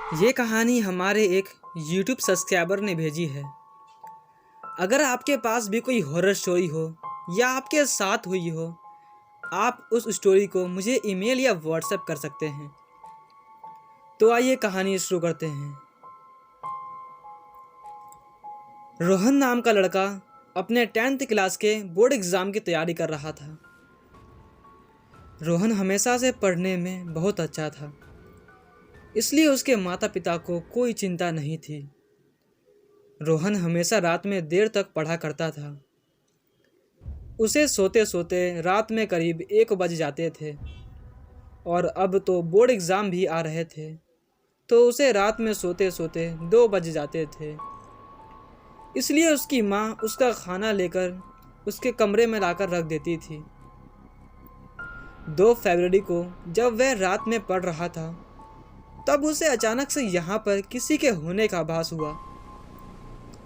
ये कहानी हमारे एक YouTube सब्सक्राइबर ने भेजी है। अगर आपके पास भी कोई हॉरर स्टोरी हो या आपके साथ हुई हो, आप उस स्टोरी को मुझे ईमेल या व्हाट्सएप कर सकते हैं। तो आइए कहानी शुरू करते हैं। रोहन नाम का लड़का अपने 10th क्लास के बोर्ड एग्ज़ाम की तैयारी कर रहा था। रोहन हमेशा से पढ़ने में बहुत अच्छा था, इसलिए उसके माता पिता को कोई चिंता नहीं थी। रोहन हमेशा रात में देर तक पढ़ा करता था। उसे सोते सोते रात में करीब 1 बज जाते थे और अब तो बोर्ड एग्ज़ाम भी आ रहे थे, तो उसे रात में सोते सोते 2 बज जाते थे। इसलिए उसकी माँ उसका खाना लेकर उसके कमरे में लाकर रख देती थी। 2 फरवरी को जब वह रात में पढ़ रहा था, तब उसे अचानक से यहाँ पर किसी के होने का आभास हुआ,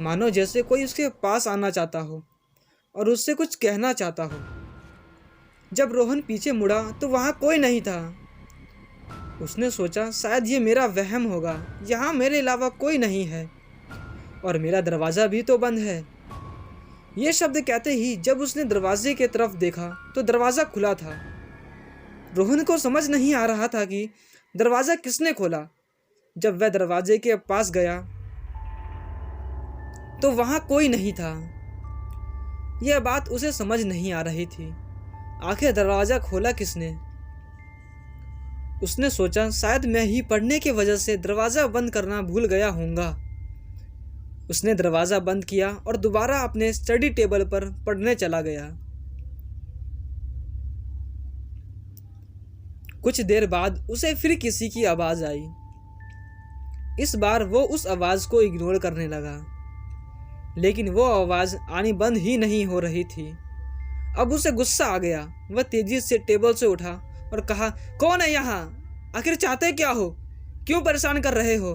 मानो जैसे कोई उसके पास आना चाहता हो और उससे कुछ कहना चाहता हो। जब रोहन पीछे मुड़ा तो वहाँ कोई नहीं था। उसने सोचा शायद ये मेरा वहम होगा, यहाँ मेरे अलावा कोई नहीं है और मेरा दरवाज़ा भी तो बंद है। ये शब्द कहते ही जब उसने दरवाजे की तरफ देखा तो दरवाज़ा खुला था। रोहन को समझ नहीं आ रहा था कि दरवाज़ा किसने खोला। जब वह दरवाजे के पास गया तो वहाँ कोई नहीं था। यह बात उसे समझ नहीं आ रही थी, आखिर दरवाज़ा खोला किसने। उसने सोचा शायद मैं ही पढ़ने की वजह से दरवाज़ा बंद करना भूल गया होऊंगा। उसने दरवाज़ा बंद किया और दोबारा अपने स्टडी टेबल पर पढ़ने चला गया। कुछ देर बाद उसे फिर किसी की आवाज़ आई। इस बार वो उस आवाज़ को इग्नोर करने लगा, लेकिन वो आवाज़ आनी बंद ही नहीं हो रही थी। अब उसे गुस्सा आ गया। वह तेजी से टेबल से उठा और कहा, कौन है यहाँ? आखिर चाहते क्या हो? क्यों परेशान कर रहे हो?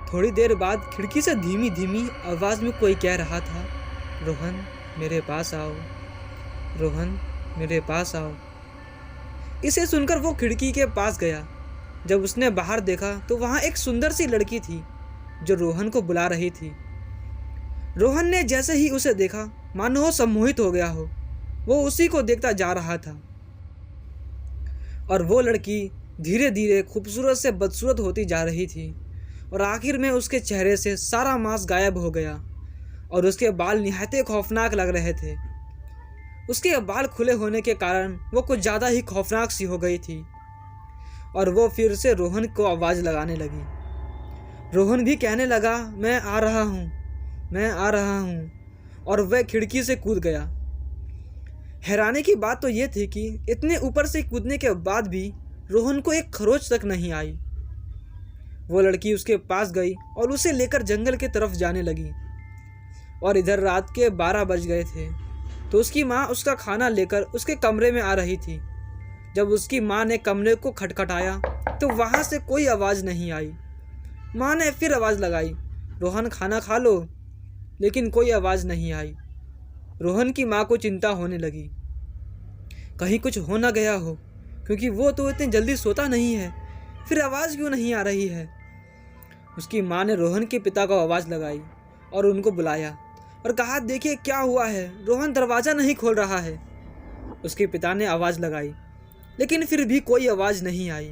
थोड़ी देर बाद खिड़की से धीमी धीमी आवाज़ में कोई कह रहा था, रोहन मेरे पास आओ, रोहन मेरे पास आओ। इसे सुनकर वो खिड़की के पास गया। जब उसने बाहर देखा तो वहाँ एक सुंदर सी लड़की थी जो रोहन को बुला रही थी। रोहन ने जैसे ही उसे देखा, मानो वो सम्मोहित हो गया हो। वो उसी को देखता जा रहा था और वो लड़की धीरे धीरे खूबसूरत से बदसूरत होती जा रही थी और आखिर में उसके चेहरे से सारा मांस गायब हो गया और उसके बाल निहायत खौफनाक लग रहे थे। उसके बाल खुले होने के कारण वो कुछ ज़्यादा ही खौफनाक सी हो गई थी और वो फिर से रोहन को आवाज़ लगाने लगी। रोहन भी कहने लगा, मैं आ रहा हूँ, मैं आ रहा हूँ, और वह खिड़की से कूद गया। हैरानी की बात तो ये थी कि इतने ऊपर से कूदने के बाद भी रोहन को एक खरोच तक नहीं आई। वो लड़की उसके पास गई और उसे लेकर जंगल की तरफ जाने लगी और इधर रात के 12 बज गए थे, तो उसकी माँ उसका खाना लेकर उसके कमरे में आ रही थी। जब उसकी माँ ने कमरे को खटखटाया तो वहाँ से कोई आवाज़ नहीं आई। माँ ने फिर आवाज़ लगाई, रोहन खाना खा लो, लेकिन कोई आवाज़ नहीं आई। रोहन की माँ को चिंता होने लगी, कहीं कुछ हो ना गया हो, क्योंकि वो तो इतनी जल्दी सोता नहीं है, फिर आवाज़ क्यों नहीं आ रही है। उसकी माँ ने रोहन के पिता को आवाज़ लगाई और उनको बुलाया और कहा, देखिए क्या हुआ है, रोहन दरवाज़ा नहीं खोल रहा है। उसके पिता ने आवाज़ लगाई, लेकिन फिर भी कोई आवाज़ नहीं आई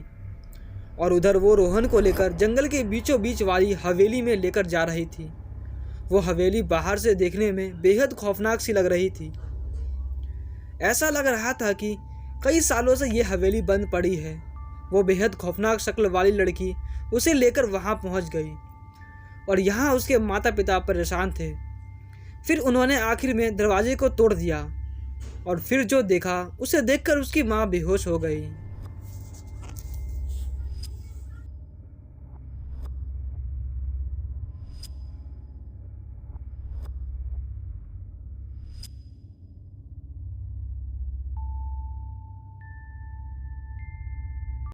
और उधर वो रोहन को लेकर जंगल के बीचों बीच वाली हवेली में लेकर जा रही थी। वो हवेली बाहर से देखने में बेहद खौफनाक सी लग रही थी। ऐसा लग रहा था कि कई सालों से ये हवेली बंद पड़ी है। वो बेहद खौफनाक शक्ल वाली लड़की उसे लेकर वहाँ पहुँच गई और यहाँ उसके माता पिता परेशान थे। फिर उन्होंने आखिर में दरवाजे को तोड़ दिया और फिर जो देखा उसे देखकर उसकी माँ बेहोश हो गई।